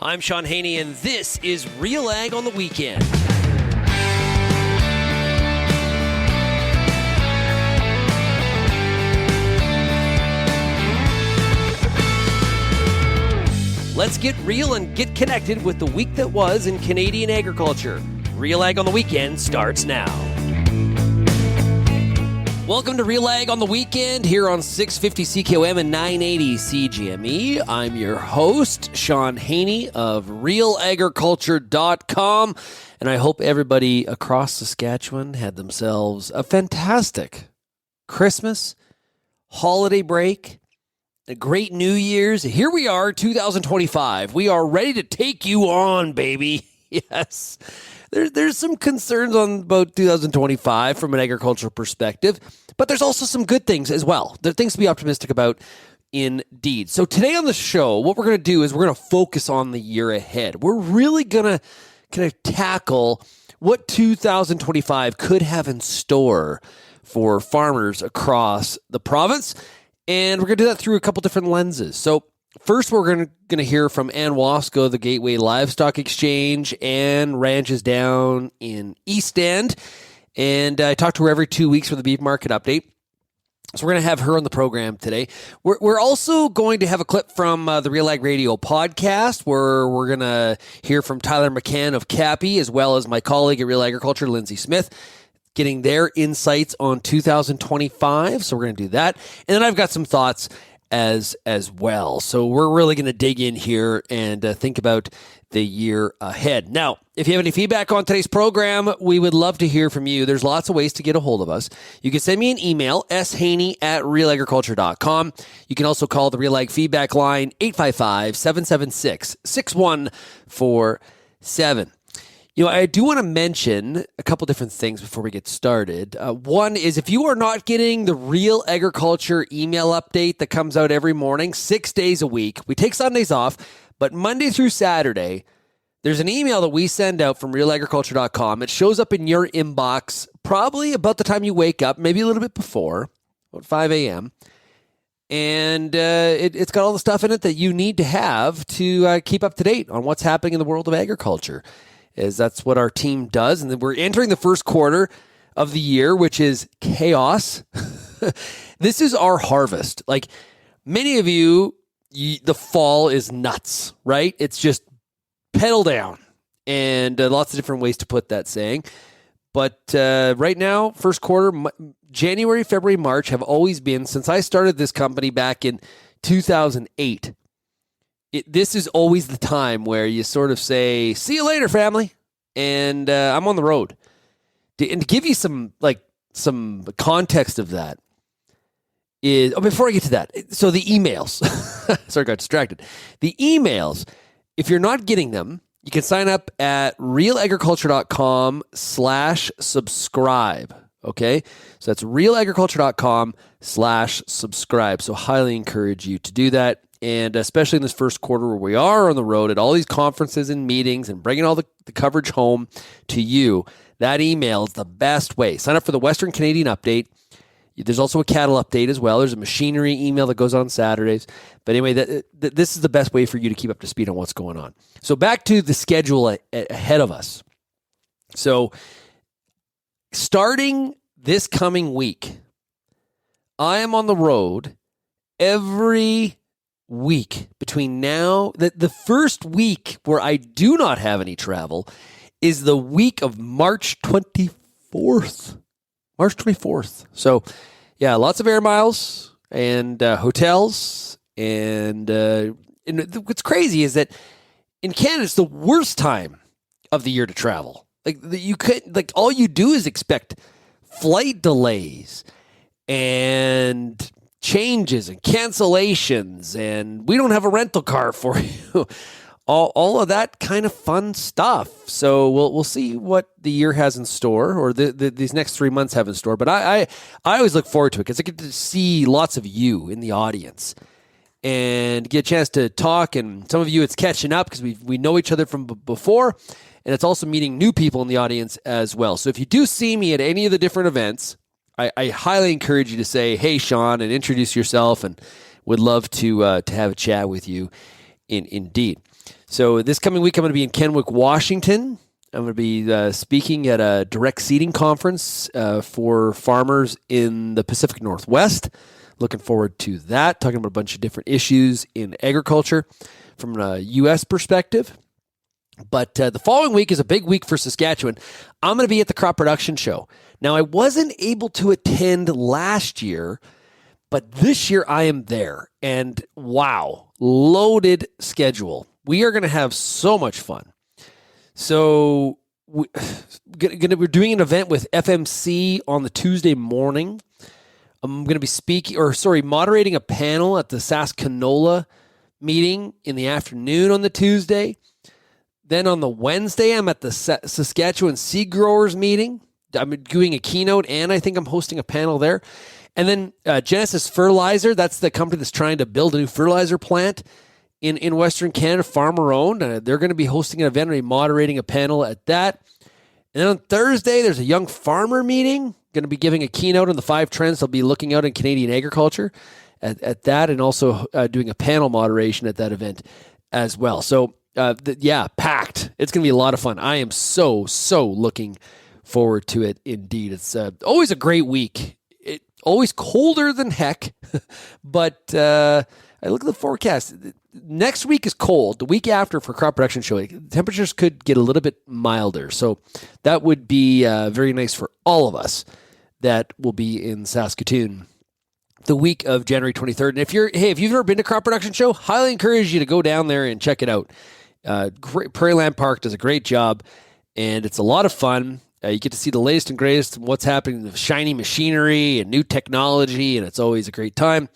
I'm Shaun Haney, and this is RealAg on the Weekend. Let's get real and get connected with the week that was in Canadian agriculture. RealAg on the Weekend starts now. Welcome to RealAg on the Weekend here on 650 CKOM and 980 CGME. I'm your host, Shaun Haney of RealAgriculture.com, and I hope everybody across Saskatchewan had themselves a fantastic Christmas, holiday break, a great New Year's. Here we are, 2025. We are ready to take you on, baby. Yes. There's some concerns about 2025 from an agricultural perspective, but there's also some good things as well. There are things to be optimistic about indeed. So today on the show, what we're going to do is we're going to focus on the year ahead. We're really going to kind of tackle what 2025 could have in store for farmers across the province, and we're going to do that through a couple different lenses. So first, we're going to hear from Anne Wasko, the Gateway Livestock Exchange. Anne ranches down in East End, and I talk to her every 2 weeks for the beef market update. So we're going to have her on the program today. We're also going to have a clip from the RealAg Radio podcast, where we're going to hear from Tyler McCann of CAPI, as well as my colleague at Real Agriculture, Lyndsey Smith, getting their insights on 2025. So we're going to do that. And then I've got some thoughts as well. So we're really going to dig in here and think about the year ahead. Now, if you have any feedback on today's program, we would love to hear from you. There's lots of ways to get a hold of us. You can send me an email, shaney@realagriculture.com. You can also call the RealAg feedback line, 855-776-6147. You know, I do want to mention a couple different things before we get started. One is, if you are not getting the Real Agriculture email update that comes out every morning, 6 days a week, we take Sundays off, but Monday through Saturday, there's an email that we send out from realagriculture.com. It shows up in your inbox probably about the time you wake up, maybe a little bit before, about 5 a.m., and it's got all the stuff in it that you need to have to keep up to date on what's happening in the world of agriculture. That's what our team does. And then we're entering the first quarter of the year, which is chaos. This is our harvest. Like many of you, the fall is nuts, right? It's just pedal down, and lots of different ways to put that saying. But right now, first quarter, January, February, March have always been, since I started this company back in 2008, this is always the time where you sort of say, see you later, family, and I'm on the road. And to give you some context of that is, before I get to that, so the emails, sorry, I got distracted. The emails, if you're not getting them, you can sign up at realagriculture.com/subscribe, okay? So that's realagriculture.com/subscribe. So highly encourage you to do that. And especially in this first quarter where we are on the road at all these conferences and meetings and bringing all the coverage home to you, that email is the best way. Sign up for the Western Canadian update. There's also a cattle update as well. There's a machinery email that goes on Saturdays. But anyway, this is the best way for you to keep up to speed on what's going on. So back to the schedule ahead of us. So starting this coming week, I am on the road every week between now. The first week where I do not have any travel is the week of March 24th. March 24th. So, yeah, lots of air miles and hotels. And what's crazy is that in Canada, it's the worst time of the year to travel. All you do is expect flight delays and changes and cancellations, and we don't have a rental car for you. all of that kind of fun stuff. So we'll see what the year has in store, or these next 3 months have in store. But I always look forward to it because I get to see lots of you in the audience and get a chance to talk. And some of you, it's catching up because we know each other from before, and it's also meeting new people in the audience as well. So if you do see me at any of the different events, I highly encourage you to say, "Hey, Shaun," and introduce yourself, and would love to have a chat with you indeed. So this coming week, I'm going to be in Kenwick, Washington. I'm going to be speaking at a direct seeding conference for farmers in the Pacific Northwest. Looking forward to that, talking about a bunch of different issues in agriculture from a U.S. perspective. But the following week is a big week for Saskatchewan. I'm going to be at the Crop Production Show. Now, I wasn't able to attend last year, but this year I am there. And wow, loaded schedule. We are going to have so much fun. So we're doing an event with FMC on the Tuesday morning. I'm going to be moderating a panel at the Sask-Canola meeting in the afternoon on the Tuesday. Then on the Wednesday, I'm at the Saskatchewan Seed Growers meeting. I'm doing a keynote, and I think I'm hosting a panel there. And then Genesis Fertilizer, that's the company that's trying to build a new fertilizer plant in Western Canada, farmer-owned. They're going to be hosting an event and moderating a panel at that. And then on Thursday, there's a young farmer meeting. Going to be giving a keynote on the 5 trends I'll be looking out in Canadian agriculture at that, and also doing a panel moderation at that event as well. So, packed. It's going to be a lot of fun. I am so looking forward to it indeed. It's always a great week. Always colder than heck, but I look at the forecast. Next week is cold. The week after for Crop Production Show, temperatures could get a little bit milder. So that would be very nice for all of us that will be in Saskatoon the week of January 23rd. And if you've never been to Crop Production Show, highly encourage you to go down there and check it out. Prairie Land Park does a great job, and it's a lot of fun. You get to see the latest and greatest of what's happening with shiny machinery and new technology, and it's always a great time.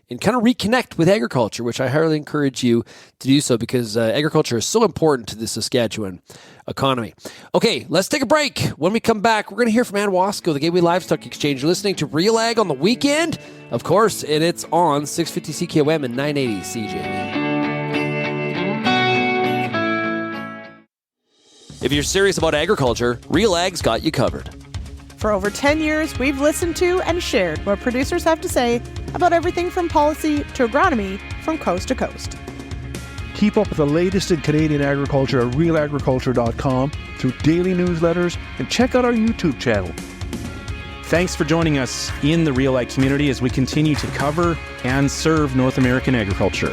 And kind of reconnect with agriculture, which I highly encourage you to do so, because agriculture is so important to the Saskatchewan economy. Okay, let's take a break. When we come back, we're going to hear from Anne Wasko, the Gateway Livestock Exchange. You're listening to RealAg on the weekend, of course, and it's on 650 CKOM and 980 CJB. If you're serious about agriculture, RealAg's got you covered. For over 10 years, we've listened to and shared what producers have to say about everything from policy to agronomy from coast to coast. Keep up with the latest in Canadian agriculture at RealAgriculture.com through daily newsletters, and check out our YouTube channel. Thanks for joining us in the RealAg community as we continue to cover and serve North American agriculture.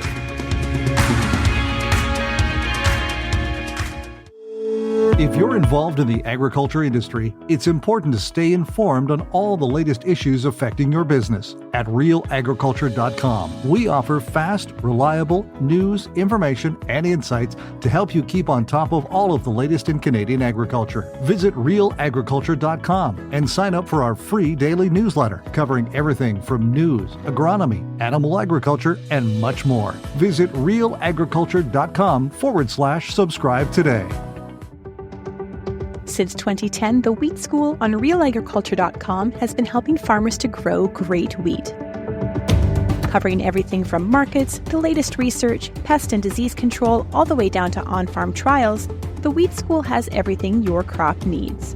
If you're involved in the agriculture industry, it's important to stay informed on all the latest issues affecting your business. At RealAgriculture.com, we offer fast, reliable news, information, and insights to help you keep on top of all of the latest in Canadian agriculture. Visit RealAgriculture.com and sign up for our free daily newsletter covering everything from news, agronomy, animal agriculture, and much more. Visit RealAgriculture.com/subscribe today. Since 2010, the Wheat School on RealAgriculture.com has been helping farmers to grow great wheat. Covering everything from markets, the latest research, pest and disease control, all the way down to on-farm trials, the Wheat School has everything your crop needs.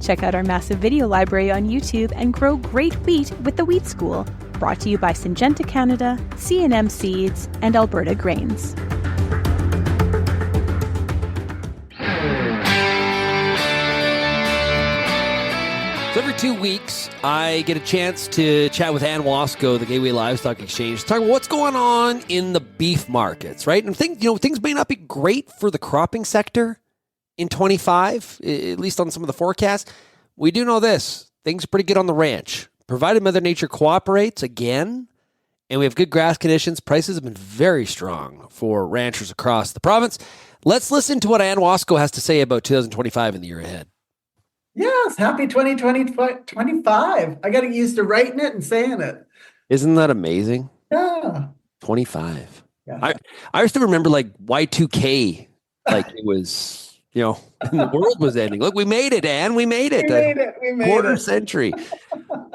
Check out our massive video library on YouTube and grow great wheat with the Wheat School, brought to you by Syngenta Canada, C&M Seeds, and Alberta Grains. So every 2 weeks, I get a chance to chat with Anne Wasko, the Gateway Livestock Exchange, to talk about what's going on in the beef markets, right? And things may not be great for the cropping sector in 25, at least on some of the forecasts. We do know this: things are pretty good on the ranch, provided Mother Nature cooperates again, and we have good grass conditions. Prices have been very strong for ranchers across the province. Let's listen to what Anne Wasko has to say about 2025 and the year ahead. Yes, happy 2025. I got to get used to writing it and saying it. Isn't that amazing? Yeah. 25. Yeah. I used to remember like Y2K, like it was, the world was ending. Look, we made it, Anne. We made it. We made Quarter it. century.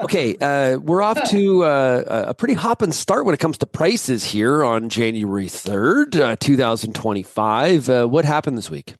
Okay, we're off to a pretty hopping start when it comes to prices here on January 3rd, 2025. What happened this week?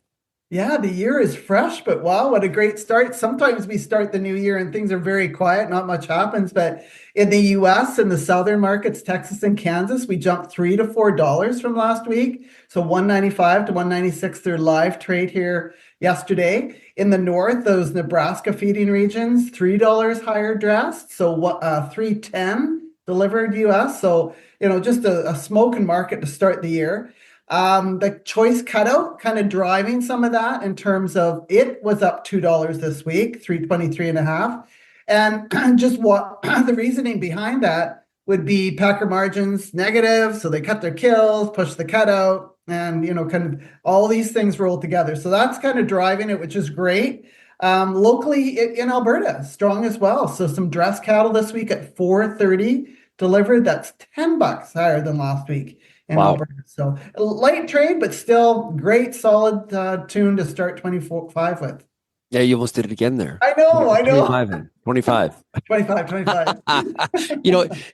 Yeah, the year is fresh, but wow, what a great start. Sometimes we start the new year and things are very quiet, not much happens. But in the US and the southern markets, Texas and Kansas, we jumped $3 to $4 from last week. So 195 to 196 through live trade here yesterday. In the north, those Nebraska feeding regions, $3 higher dressed. So 310 delivered US. So, just a smoking market to start the year. The choice cutout kind of driving some of that in terms of it was up $2 this week, 323 and a half. And just what the reasoning behind that would be packer margins negative. So they cut their kills, push the cutout, and kind of all these things roll together. So that's kind of driving it, which is great. Locally in Alberta, strong as well. So some dress cattle this week at 430 delivered. That's $10 higher than last week in Alberta. So light trade, but still great, solid tune to start 24/5 with. Yeah, you almost did it again there. I know. 25. 25.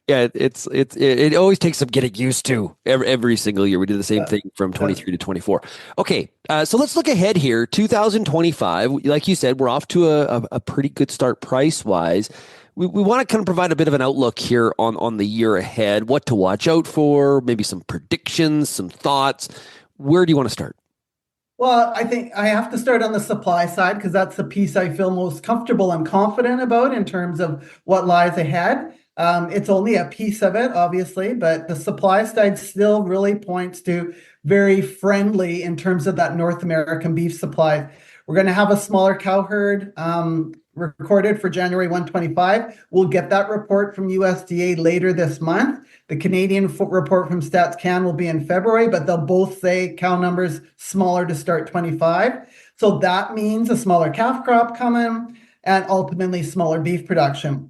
Yeah, it always takes some getting used to every single year. We did the same thing from 23 to 24. Okay, so let's look ahead here. 2025, like you said, we're off to a pretty good start price-wise. We want to kind of provide a bit of an outlook here on the year ahead, what to watch out for, maybe some predictions, some thoughts. Where do you want to start? Well, I think I have to start on the supply side because that's the piece I feel most comfortable and confident about in terms of what lies ahead. It's only a piece of it, obviously, but the supply side still really points to very friendly in terms of that North American beef supply. We're going to have a smaller cow herd recorded for January 125. We'll get that report from USDA later this month. The Canadian report from StatsCan will be in February, but they'll both say cow numbers smaller to start 25. So that means a smaller calf crop coming and ultimately smaller beef production.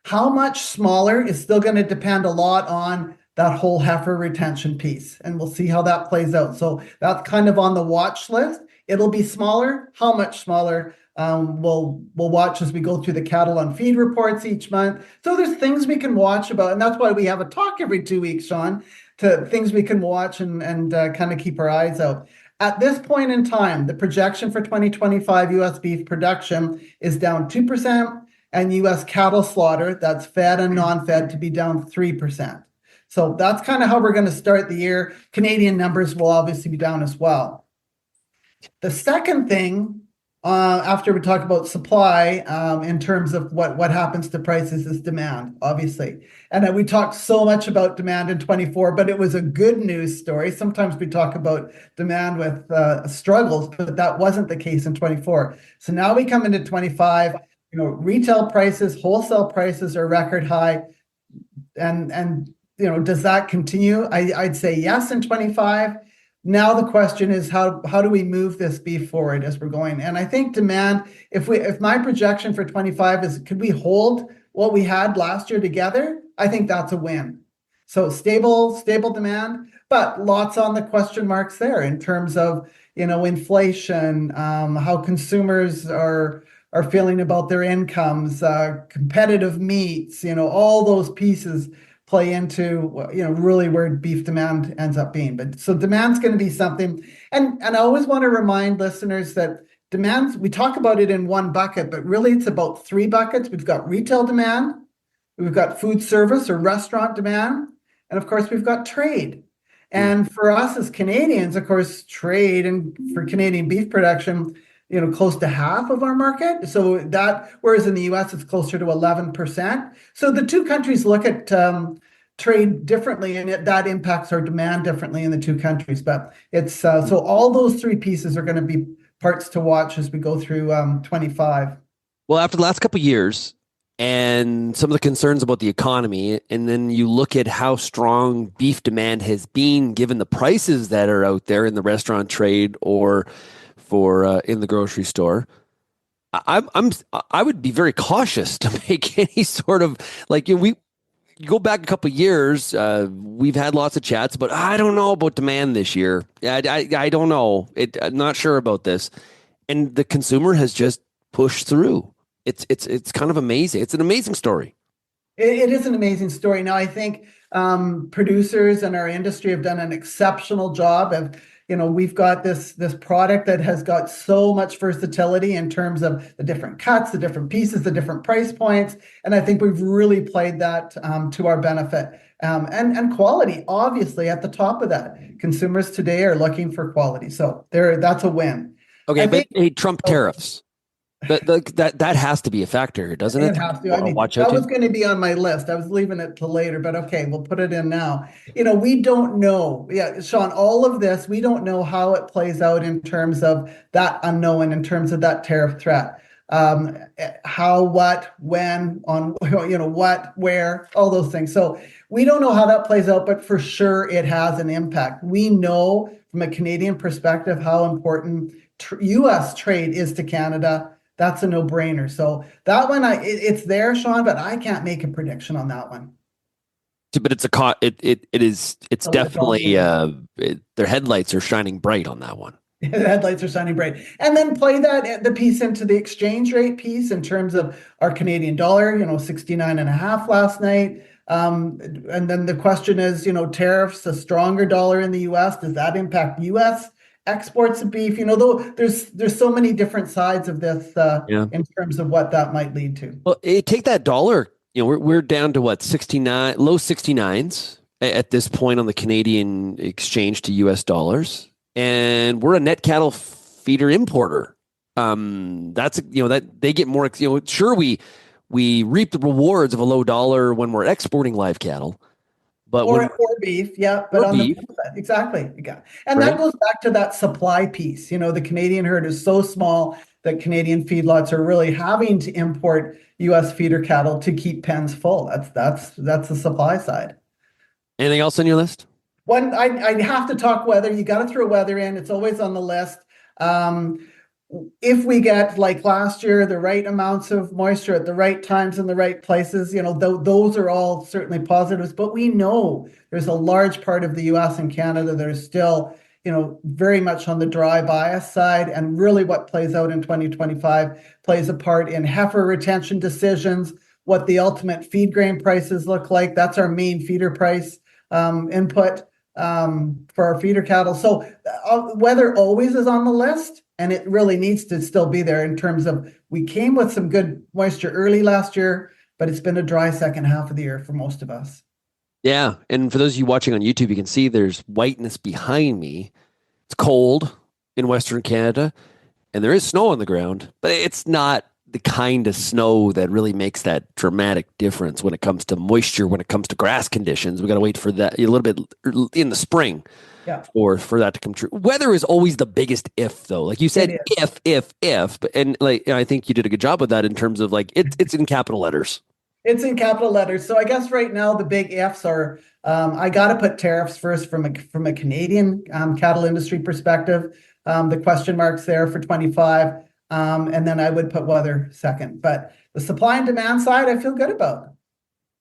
How much smaller is still going to depend a lot on that whole heifer retention piece, and we'll see how that plays out. So that's kind of on the watch list. It'll be smaller. How much smaller? We'll watch as we go through the cattle on feed reports each month. So there's things we can watch about, and that's why we have a talk every 2 weeks, Shaun, to things we can watch and kind of keep our eyes out. At this point in time, the projection for 2025 U.S. beef production is down 2%, and U.S. cattle slaughter, that's fed and non-fed, to be down 3%. So that's kind of how we're going to start the year. Canadian numbers will obviously be down as well. The second thing, after we talk about supply, in terms of what happens to prices, is demand, obviously. And we talked so much about demand in 24, but it was a good news story. Sometimes we talk about demand with struggles, but that wasn't the case in 24. So now we come into 25, retail prices, wholesale prices are record high. And does that continue? I'd say yes in 25. Now the question is how do we move this beef forward as we're going? And I think demand, if my projection for 25 is could we hold what we had last year together, I think that's a win. So stable demand, but lots on the question marks there in terms of inflation, how consumers are feeling about their incomes, competitive meats, all those pieces play into really where beef demand ends up being. But so demand's going to be something, and I always want to remind listeners that demand, we talk about it in one bucket, but really it's about three buckets. We've got retail demand, we've got food service or restaurant demand, and of course we've got trade. And for us as Canadians, of course, trade and for Canadian beef production, close to half of our market. So that, whereas in the US, it's closer to 11%. So the two countries look at trade differently, and that impacts our demand differently in the two countries. But it's so all those three pieces are going to be parts to watch as we go through 25. Well, after the last couple of years and some of the concerns about the economy, and then you look at how strong beef demand has been given the prices that are out there in the restaurant trade or for in the grocery store, I would be very cautious to make any sort of we go back a couple of years. We've had lots of chats, but I don't know about demand this year. I don't know. I'm not sure about this, and the consumer has just pushed through. It's kind of amazing. It's an amazing story. It is an amazing story. Now I think producers and our industry have done an exceptional job of we've got this product that has got so much versatility in terms of the different cuts, the different pieces, the different price points. And I think we've really played that to our benefit. And quality, obviously, at the top of that. Consumers today are looking for quality. So that's a win. Okay, but hey, Trump tariffs. That has to be a factor, doesn't it? It has to. I mean, that was going to be on my list. I was leaving it till later, but okay, we'll put it in now. We don't know. Yeah, Shaun, all of this, we don't know how it plays out in terms of that unknown, in terms of that tariff threat. How, what, when, on, what, where, all those things. So we don't know how that plays out, but for sure it has an impact. We know from a Canadian perspective how important U.S. trade is to Canada. That's a no-brainer. So that one, it's there, Shaun, but I can't make a prediction on that one. But it's definitely their headlights are shining bright on that one. The headlights are shining bright. And then play the piece into the exchange rate piece in terms of our Canadian dollar, 69.5 last night. And then the question is, tariffs, a stronger dollar in the U.S., does that impact U.S. exports of beef? Though there's so many different sides of this in terms of what that might lead to. Well, take that dollar. We're down to what, 69, low 69s at this point on the Canadian exchange to U.S. dollars, and we're a net cattle feeder importer. That's that they get more. Sure, we reap the rewards of a low dollar when we're exporting live cattle. But or beef, yeah. But on beef. Exactly. Yeah. And that goes back to that supply piece. The Canadian herd is so small that Canadian feedlots are really having to import U.S. feeder cattle to keep pens full. That's the supply side. Anything else on your list? One, I have to talk weather. You got to throw weather in. It's always on the list. If we get, like last year, the right amounts of moisture at the right times in the right places, those are all certainly positives. But we know there's a large part of the U.S. and Canada that are still, very much on the dry bias side. And really what plays out in 2025 plays a part in heifer retention decisions, what the ultimate feed grain prices look like. That's our main feeder price input for our feeder cattle. So weather always is on the list. And it really needs to still be there in terms of we came with some good moisture early last year, but it's been a dry second half of the year for most of us. Yeah. And for those of you watching on YouTube, you can see there's whiteness behind me. It's cold in Western Canada and there is snow on the ground, but it's not the kind of snow that really makes that dramatic difference when it comes to moisture, when it comes to grass conditions. We got to wait for that a little bit in the spring. Yeah. Or for that to come true. Weather is always the biggest if, though. Like you said, if, but I think you did a good job with that in terms of it's in capital letters. It's in capital letters. So I guess right now the big ifs are I got to put tariffs first from a Canadian cattle industry perspective. The question marks there for 25, and then I would put weather second. But the supply and demand side, I feel good about.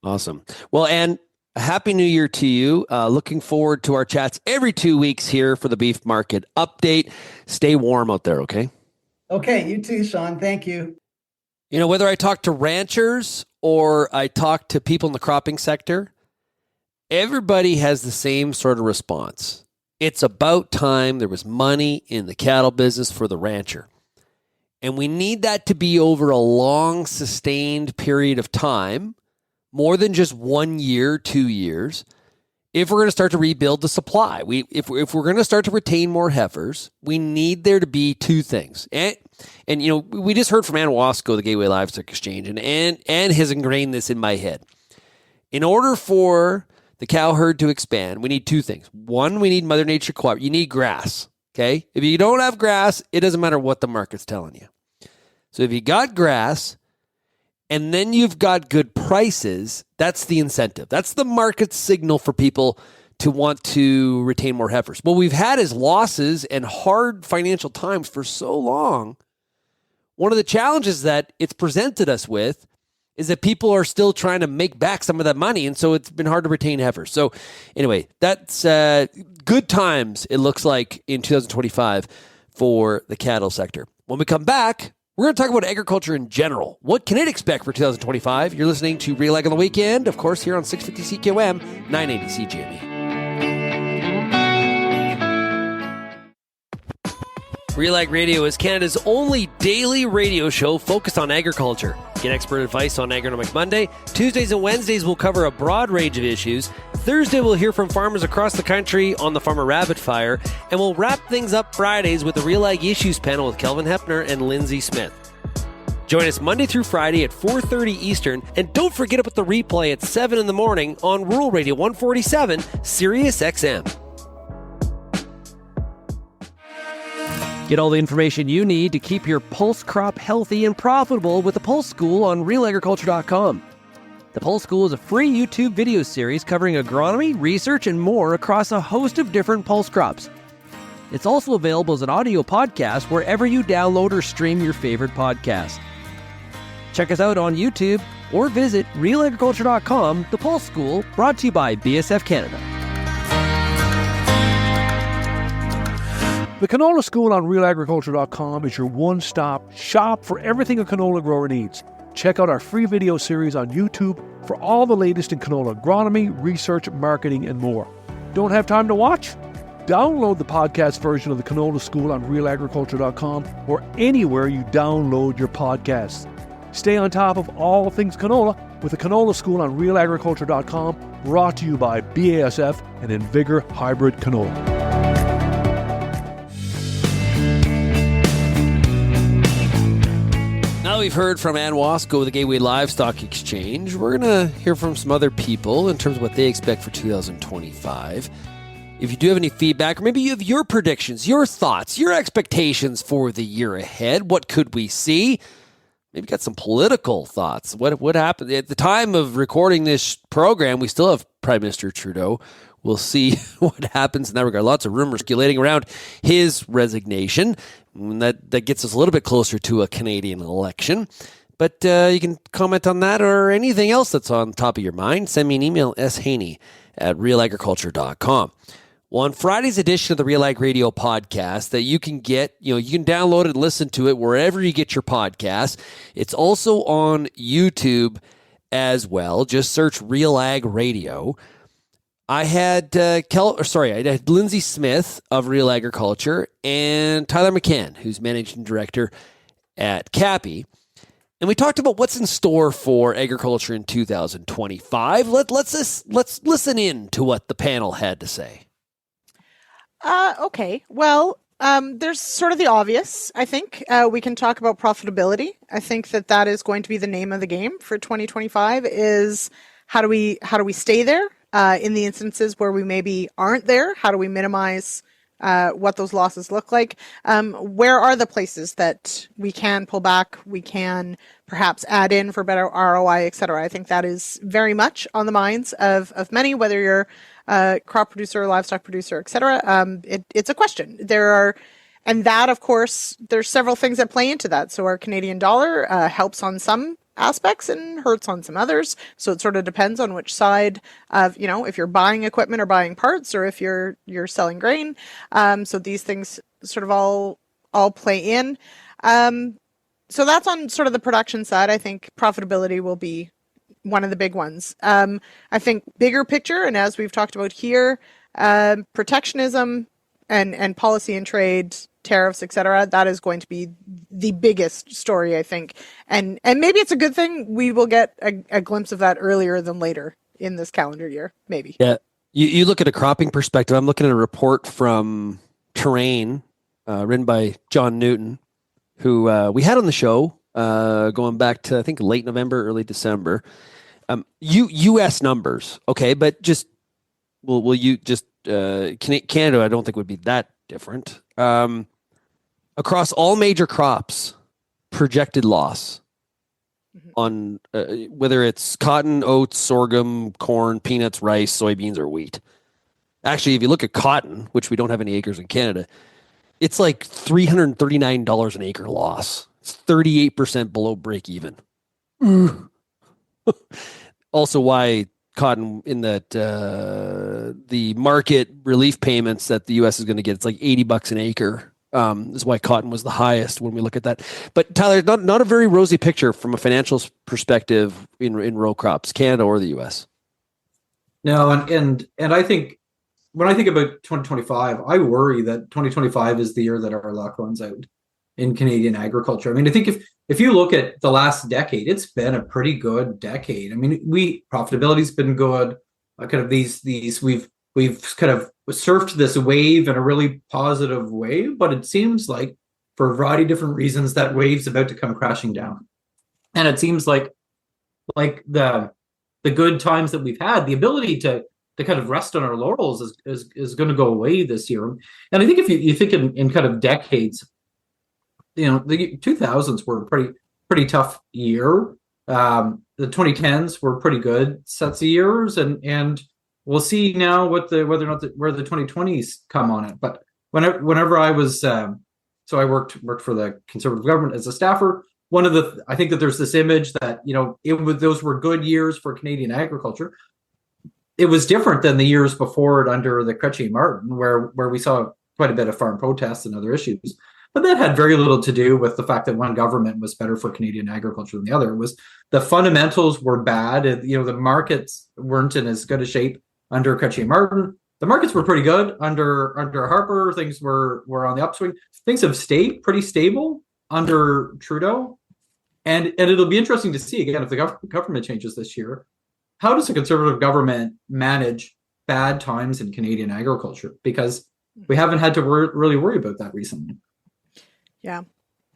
Awesome. Well, and a happy new year to you. Looking forward to our chats every 2 weeks here for the beef market update. Stay warm out there, okay? Okay, you too, Shaun. Thank you. Whether I talk to ranchers or I talk to people in the cropping sector, everybody has the same sort of response. It's about time there was money in the cattle business for the rancher. And we need that to be over a long, sustained period of time, more than just 1 year, 2 years, if we're going to start to rebuild the supply. If we're going to start to retain more heifers, we need there to be two things. And we just heard from Anne Wasko, the Gateway Livestock Exchange, and Anne has ingrained this in my head. In order for the cow herd to expand, we need two things. One, we need Mother Nature cooperate. You need grass, okay? If you don't have grass, it doesn't matter what the market's telling you. So if you got grass, and then you've got good prices, that's the incentive. That's the market signal for people to want to retain more heifers. What we've had is losses and hard financial times for so long. One of the challenges that it's presented us with is that people are still trying to make back some of that money, and so it's been hard to retain heifers. So anyway, that's good times, it looks like, in 2025 for the cattle sector. When we come back, we're going to talk about agriculture in general. What can it expect for 2025? You're listening to RealAg on the Weekend, of course, here on 650 CKOM, 980 CGME. RealAg Radio is Canada's only daily radio show focused on agriculture. Get expert advice on Agronomic Monday. Tuesdays and Wednesdays will cover a broad range of issues. Thursday we'll hear from farmers across the country on the Farmer Rapid Fire. And we'll wrap things up Fridays with the RealAg Issues panel with Kelvin Hepner and Lyndsey Smith. Join us Monday through Friday at 4:30 Eastern. And don't forget about the replay at 7 in the morning on Rural Radio 147, Sirius XM. Get all the information you need to keep your pulse crop healthy and profitable with the Pulse School on RealAgriculture.com. The Pulse School is a free YouTube video series covering agronomy, research, and more across a host of different pulse crops. It's also available as an audio podcast wherever you download or stream your favorite podcast. Check us out on YouTube or visit RealAgriculture.com. The Pulse School, brought to you by BSF Canada. The Canola School on RealAgriculture.com is your one-stop shop for everything a canola grower needs. Check out our free video series on YouTube for all the latest in canola agronomy, research, marketing, and more. Don't have time to watch? Download the podcast version of the Canola School on RealAgriculture.com or anywhere you download your podcasts. Stay on top of all things canola with the Canola School on RealAgriculture.com, brought to you by BASF and Invigor Hybrid Canola. Now we've heard from Anne Wasko of the Gateway Livestock Exchange. We're going to hear from some other people in terms of what they expect for 2025. If you do have any feedback, or maybe you have your predictions, your thoughts, your expectations for the year ahead, what could we see? Maybe got some political thoughts. What happened? At the time of recording this program, we still have Prime Minister Trudeau. We'll see what happens in that regard. Lots of rumors circulating around his resignation. That gets us a little bit closer to a Canadian election. But you can comment on that or anything else that's on top of your mind. Send me an email, shaney@realagriculture.com. Well, on Friday's edition of the RealAg Radio podcast that you can get, you can download it and listen to it wherever you get your podcast. It's also on YouTube as well. Just search RealAg Radio. I had Lyndsey Smith of RealAgriculture and Tyler McCann, who's managing director at CAPI. And we talked about what's in store for agriculture in 2025. Let's listen in to what the panel had to say. Okay. Well, there's sort of the obvious, I think. We can talk about profitability. I think that is going to be the name of the game for 2025 is how do we stay there? In the instances where we maybe aren't there, how do we minimize what those losses look like? Where are the places that we can pull back, we can perhaps add in for better ROI, et cetera? I think that is very much on the minds of many, whether you're a crop producer, livestock producer, et cetera. It's a question. And that, of course, there's several things that play into that. So our Canadian dollar helps on some aspects and hurts on some others. So it sort of depends on which side of, if you're buying equipment or buying parts or if you're selling grain. So these things sort of all play in. So that's on sort of the production side. I think profitability will be one of the big ones. I think bigger picture, and as we've talked about here, protectionism and policy and trade, tariffs, et cetera, that is going to be the biggest story, I think. And maybe it's a good thing we will get a glimpse of that earlier than later in this calendar year, maybe. Yeah. You look at a cropping perspective. I'm looking at a report from Terrain, written by John Newton, who we had on the show going back to, I think, late November, early December. U.S. numbers, okay, but just will you just Canada? I don't think would be that different. Across all major crops, projected loss on whether it's cotton, oats, sorghum, corn, peanuts, rice, soybeans, or wheat. Actually, if you look at cotton, which we don't have any acres in Canada, it's like $339 an acre loss. It's 38% below break even. Also, why cotton in that the market relief payments that the U.S. is going to get, it's like $80 an acre. This is why cotton was the highest when we look at that. But Tyler, not a very rosy picture from a financial perspective in row crops, Canada or the U.S. No, and I think when I think about 2025, I worry that 2025 is the year that our luck runs out in Canadian agriculture. I mean, I think if you look at the last decade, it's been a pretty good decade. I mean, profitability's been good. Kind of we've kind of surfed this wave in a really positive way, but it seems like for a variety of different reasons that wave's about to come crashing down. And it seems like the good times that we've had, the ability to kind of rest on our laurels is going to go away this year. And I think if you think in kind of decades, the 2000s were a pretty tough year. The 2010s were pretty good sets of years, and we'll see now whether or not where the 2020s come on it. But whenever I was so I worked for the Conservative government as a staffer. I think that there's this image that those were good years for Canadian agriculture. It was different than the years before it under the Chrétien Martin, where we saw quite a bit of farm protests and other issues. But that had very little to do with the fact that one government was better for Canadian agriculture than the other. It was the fundamentals were bad. The markets weren't in as good a shape under Chrétien Martin. The markets were pretty good under Harper. Things were on the upswing. Things have stayed pretty stable under Trudeau. And it'll be interesting to see, again, if the government changes this year, how does a Conservative government manage bad times in Canadian agriculture? Because we haven't had to really worry about that recently. Yeah.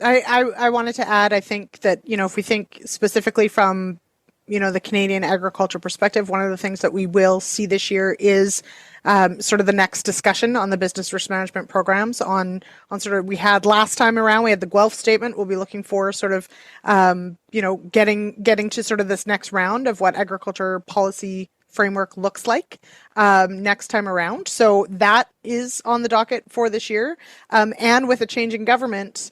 I wanted to add, I think that, if we think specifically from, the Canadian agriculture perspective, one of the things that we will see this year is sort of the next discussion on the business risk management programs on sort of, we had last time around, we had the Guelph statement. We'll be looking for sort of, getting to sort of this next round of what agriculture policy framework looks like next time around. So that is on the docket for this year. And with a changing government,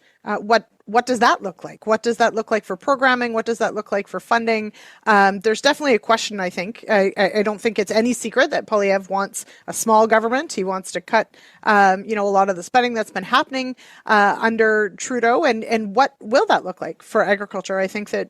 what does that look like? What does that look like for programming? What does that look like for funding? There's definitely a question, I think. I don't think it's any secret that Poilievre wants a small government. He wants to cut, a lot of the spending that's been happening under Trudeau. And what will that look like for agriculture? I think that,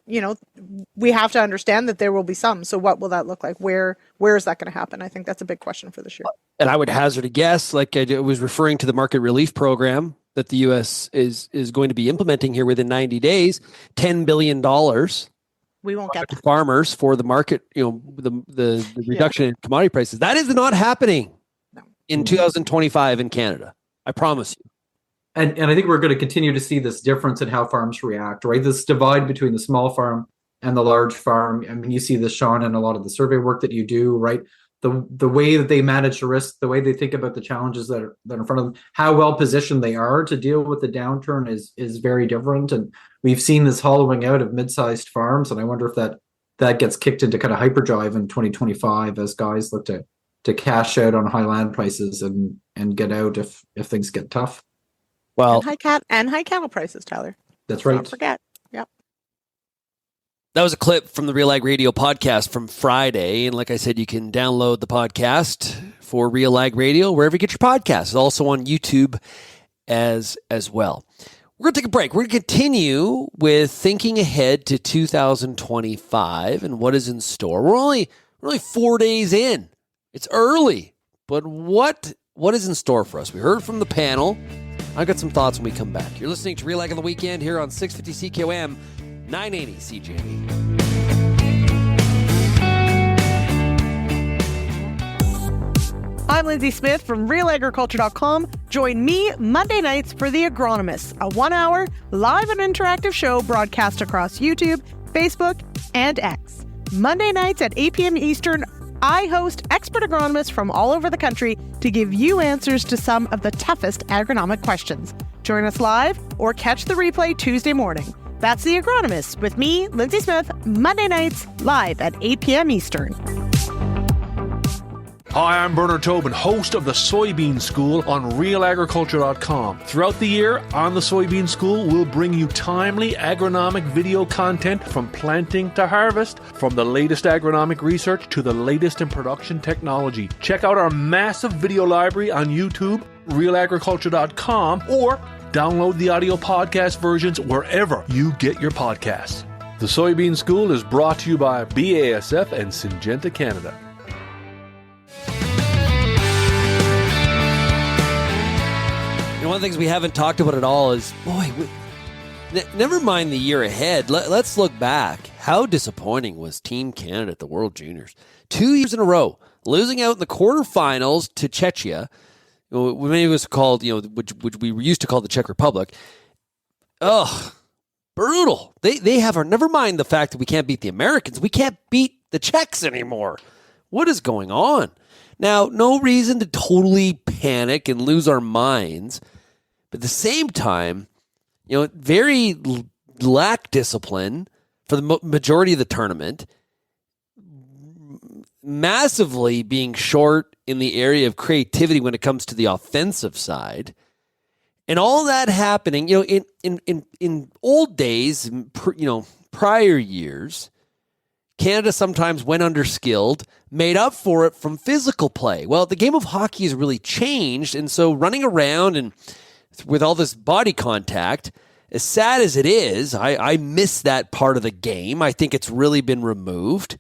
we have to understand that there will be some. So what will that look like? Where is that going to happen? I think that's a big question for this year. And I would hazard a guess, like I was referring to the market relief program that the U.S. is going to be implementing here within 90 days, $10 billion. We won't get that. Farmers for the market, the reduction in commodity prices. That is not happening in 2025 in Canada. I promise you. And I think we're going to continue to see this difference in how farms react, right? This divide between the small farm and the large farm. I mean, you see this, Shaun, in a lot of the survey work that you do, right? The way that they manage the risk, the way they think about the challenges that are in front of them, how well positioned they are to deal with the downturn is very different. And we've seen this hollowing out of mid-sized farms. And I wonder if that gets kicked into kind of hyperdrive in 2025 as guys look to cash out on high land prices and get out if things get tough. Well, and high cattle prices, Tyler. That's right. Don't forget. Yep. That was a clip from the RealAg Radio podcast from Friday. And like I said, you can download the podcast for RealAg Radio wherever you get your podcasts. It's also on YouTube as well. We're going to take a break. We're going to continue with thinking ahead to 2025 and what is in store. We're only 4 days in. It's early, but what is in store for us? We heard from the panel. I've got some thoughts when we come back. You're listening to RealAg on the Weekend here on 650 CKOM, 980 CJB. I'm Lyndsey Smith from RealAgriculture.com. Join me Monday nights for The Agronomists, a 1-hour live and interactive show broadcast across YouTube, Facebook, and X. Monday nights at 8 p.m. Eastern, I host expert agronomists from all over the country to give you answers to some of the toughest agronomic questions. Join us live or catch the replay Tuesday morning. That's The Agronomists with me, Lyndsey Smith, Monday nights live at 8 p.m. Eastern. Hi, I'm Bernard Tobin, host of the Soybean School on RealAgriculture.com. Throughout the year, on the Soybean School, we'll bring you timely agronomic video content from planting to harvest, from the latest agronomic research to the latest in production technology. Check out our massive video library on YouTube, RealAgriculture.com, or download the audio podcast versions wherever you get your podcasts. The Soybean School is brought to you by BASF and Syngenta Canada. one of the things we haven't talked about at all is, never mind the year ahead. Let's look back. How disappointing was Team Canada at the World Juniors? 2 years in a row, losing out in the quarterfinals to Czechia, many of us called, which we used to call the Czech Republic. Ugh, brutal. They have never mind the fact that we can't beat the Americans. We can't beat the Czechs anymore. What is going on? Now, no reason to totally panic and lose our minds, but at the same time, very lack discipline for the majority of the tournament, massively being short in the area of creativity when it comes to the offensive side, and all that happening, in old days, prior years, Canada sometimes went underskilled, made up for it from physical play. Well, the game of hockey has really changed, and so running around and with all this body contact, as sad as it is, I miss that part of the game. I think it's really been removed,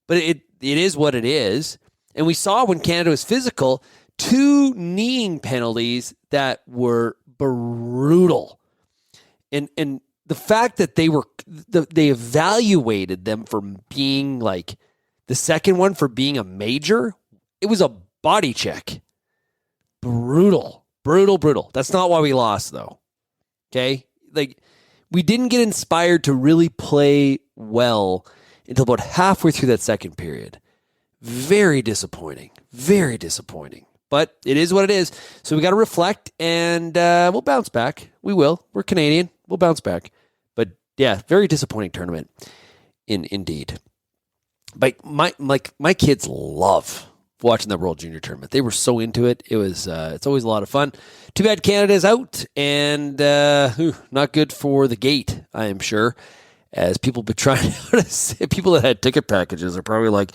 but it is what it is. And we saw when Canada was physical, 2 kneeing penalties that were brutal. And the fact that they evaluated them for being like the second one for being a major, it was a body check. Brutal. That's not why we lost, though. Okay? Like, we didn't get inspired to really play well until about halfway through that second period. Very disappointing. But it is what it is. So we got to reflect, and we'll bounce back. We will. We're Canadian. We'll bounce back. But yeah, very disappointing tournament, indeed. But my kids love watching the World Junior Tournament. They were so into it. It was it's always a lot of fun. Too bad Canada's out, and not good for the gate, I am sure. As people be trying to say, people that had ticket packages are probably like,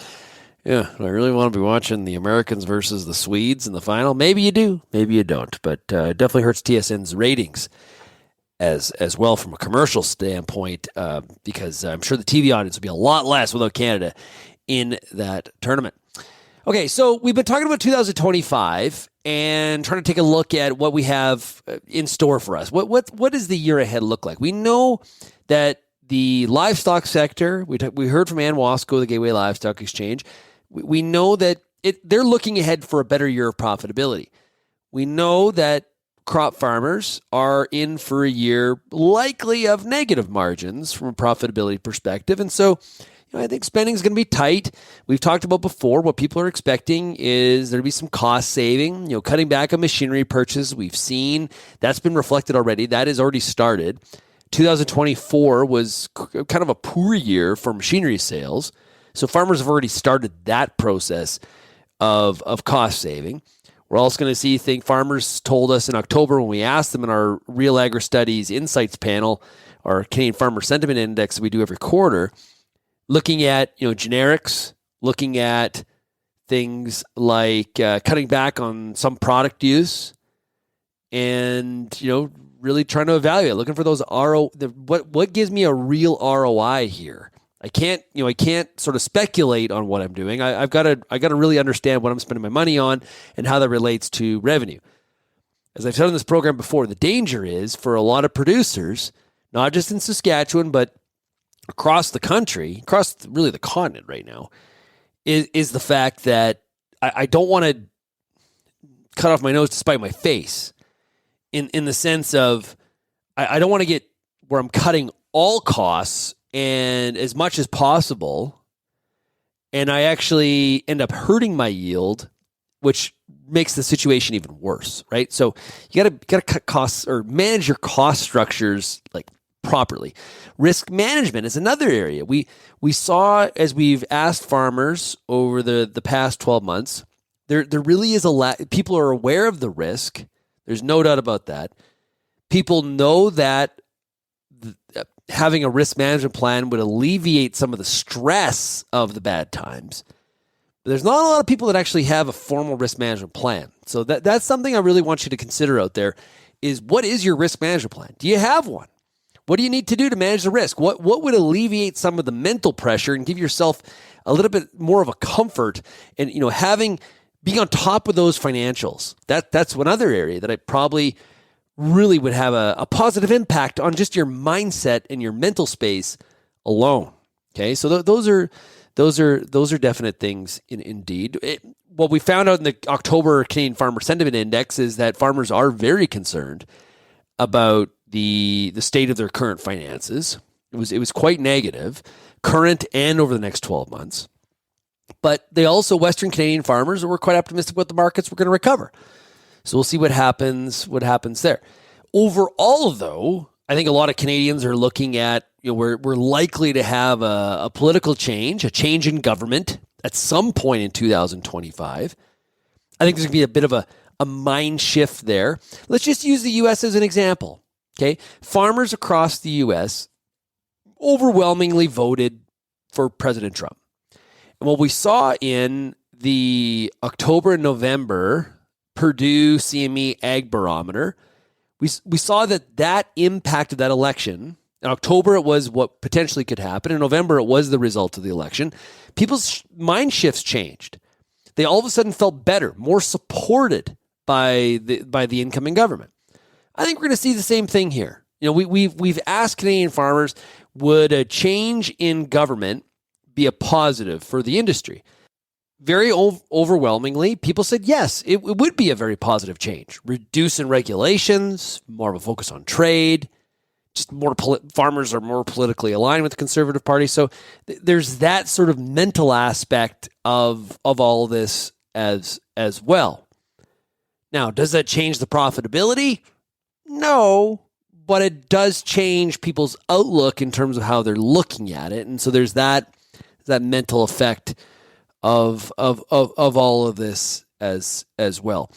yeah, do I really want to be watching the Americans versus the Swedes in the final? Maybe you do, maybe you don't. But it definitely hurts TSN's ratings as well from a commercial standpoint, because I'm sure the TV audience would be a lot less without Canada in that tournament. Okay, so we've been talking about 2025 and trying to take a look at what we have in store for us. What does the year ahead look like? We know that the livestock sector, we heard from Anne Wasko, the Gateway Livestock Exchange. We know that they're looking ahead for a better year of profitability. We know that crop farmers are in for a year likely of negative margins from a profitability perspective. And so I think spending is going to be tight. We've talked about before, what people are expecting is there to be some cost saving, cutting back on machinery purchases. We've seen that's been reflected already. That has already started. 2024 was kind of a poor year for machinery sales. So farmers have already started that process of cost saving. We're also going to see, farmers told us in October when we asked them in our RealAgri Studies Insights panel, our Canadian Farmer Sentiment Index that we do every quarter, looking at generics, looking at things like cutting back on some product use, and really trying to evaluate, looking for those what gives me a real ROI here. I can't sort of speculate on what I'm doing. I've got to really understand what I'm spending my money on and how that relates to revenue. As I've said on this program before, the danger is for a lot of producers, not just in Saskatchewan, but across the country, across really the continent right now, is the fact that I don't want to cut off my nose to spite my face in the sense of I don't want to get where I'm cutting all costs and as much as possible, and I actually end up hurting my yield, which makes the situation even worse, right? So you gotta cut costs or manage your cost structures properly. Risk management is another area. We saw, as we've asked farmers over the past 12 months, there really is people are aware of the risk. There's no doubt about that. People know that having a risk management plan would alleviate some of the stress of the bad times. But there's not a lot of people that actually have a formal risk management plan. So that's something I really want you to consider out there is, what is your risk management plan? Do you have one? What do you need to do to manage the risk? What would alleviate some of the mental pressure and give yourself a little bit more of a comfort and being on top of those financials? That's one other area that I probably really would have a positive impact on just your mindset and your mental space alone. Okay, so those are definite things indeed. What we found out in the October Canadian Farmer Sentiment Index is that farmers are very concerned about the state of their current finances. It was quite negative, current and over the next 12 months. But they also, Western Canadian farmers, were quite optimistic about the markets were going to recover. So we'll see what happens there. Overall, though, I think a lot of Canadians are looking at, we're likely to have a political change, a change in government at some point in 2025. I think there's going to be a bit of a mind shift there. Let's just use the U.S. as an example. Okay, farmers across the U.S. overwhelmingly voted for President Trump. And what we saw in the October and November Purdue CME Ag Barometer, we saw that impacted that election. In October, it was what potentially could happen. In November, it was the result of the election. People's mind shifts changed. They all of a sudden felt better, more supported by the incoming government. I think we're going to see the same thing here. We've asked Canadian farmers, would a change in government be a positive for the industry? Very overwhelmingly, people said yes, it would be a very positive change. Reducing regulations, more of a focus on trade, just more farmers are more politically aligned with the Conservative Party. So there's that sort of mental aspect of all of this as well. Now, does that change the profitability? No, but it does change people's outlook in terms of how they're looking at it. And so there's that mental effect of all of this as well.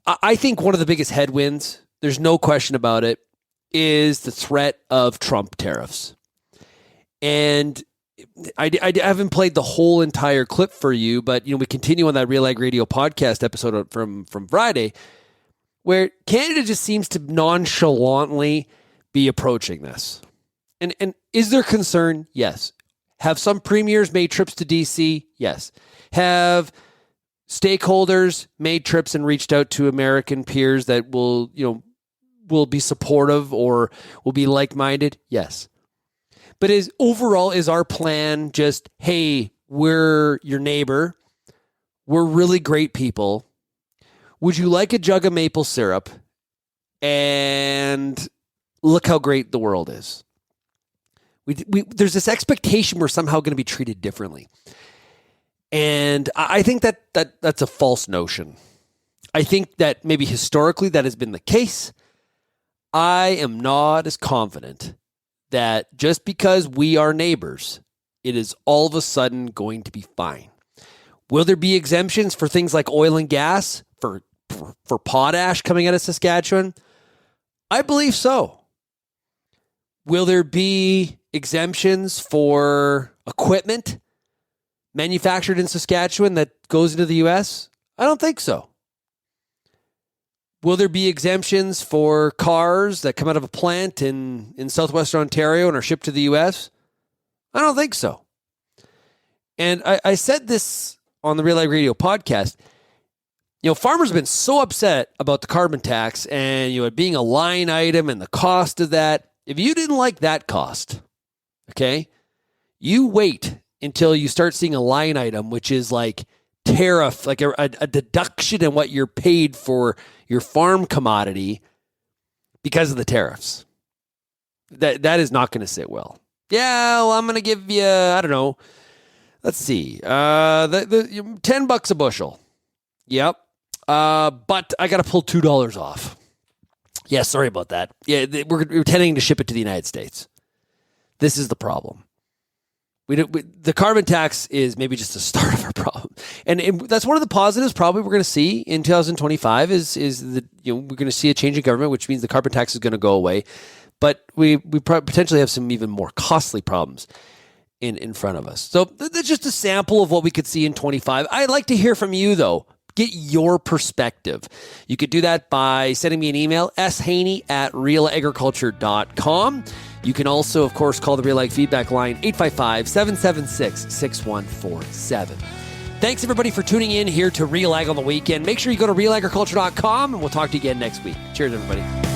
I think one of the biggest headwinds, there's no question about it, is the threat of Trump tariffs. And I haven't played the whole entire clip for you, but we continue on that Real Ag Radio podcast episode from Friday, where Canada just seems to nonchalantly be approaching this. And is there concern? Yes. Have some premiers made trips to DC? Yes. Have stakeholders made trips and reached out to American peers that will be supportive or will be like-minded? Yes. But is our plan just, hey, we're your neighbor, we're really great people, would you like a jug of maple syrup, and look how great the world is? There's this expectation we're somehow going to be treated differently. And I think that's a false notion. I think that maybe historically that has been the case. I am not as confident that just because we are neighbors, it is all of a sudden going to be fine. Will there be exemptions for things like oil and gas, for potash coming out of Saskatchewan? I believe so. Will there be exemptions for equipment manufactured in Saskatchewan that goes into the U.S.? I don't think so. Will there be exemptions for cars that come out of a plant in southwestern Ontario and are shipped to the U.S.? I don't think so. And I said this on the Real Ag Radio podcast. Farmers have been so upset about the carbon tax and it being a line item and the cost of that. If you didn't like that cost, okay, you wait until you start seeing a line item, which is like tariff, like a deduction in what you're paid for your farm commodity because of the tariffs. That is not going to sit well. Yeah, well, I'm going to give you, I don't know, let's see, the $10 a bushel. Yep. But I got to pull $2 off. Yeah, sorry about that. Yeah, we're intending to ship it to the United States. This is the problem. The carbon tax is maybe just the start of our problem. And that's one of the positives probably we're going to see in 2025 is that we're going to see a change in government, which means the carbon tax is going to go away. But we potentially have some even more costly problems in front of us. So that's just a sample of what we could see in 25. I'd like to hear from you, though. Get your perspective. You could do that by sending me an email, shaney@realagriculture.com. You can also, of course, call the Real Ag Feedback line, 855-776-6147. Thanks, everybody, for tuning in here to Real Ag on the Weekend. Make sure you go to realagriculture.com, and we'll talk to you again next week. Cheers, everybody.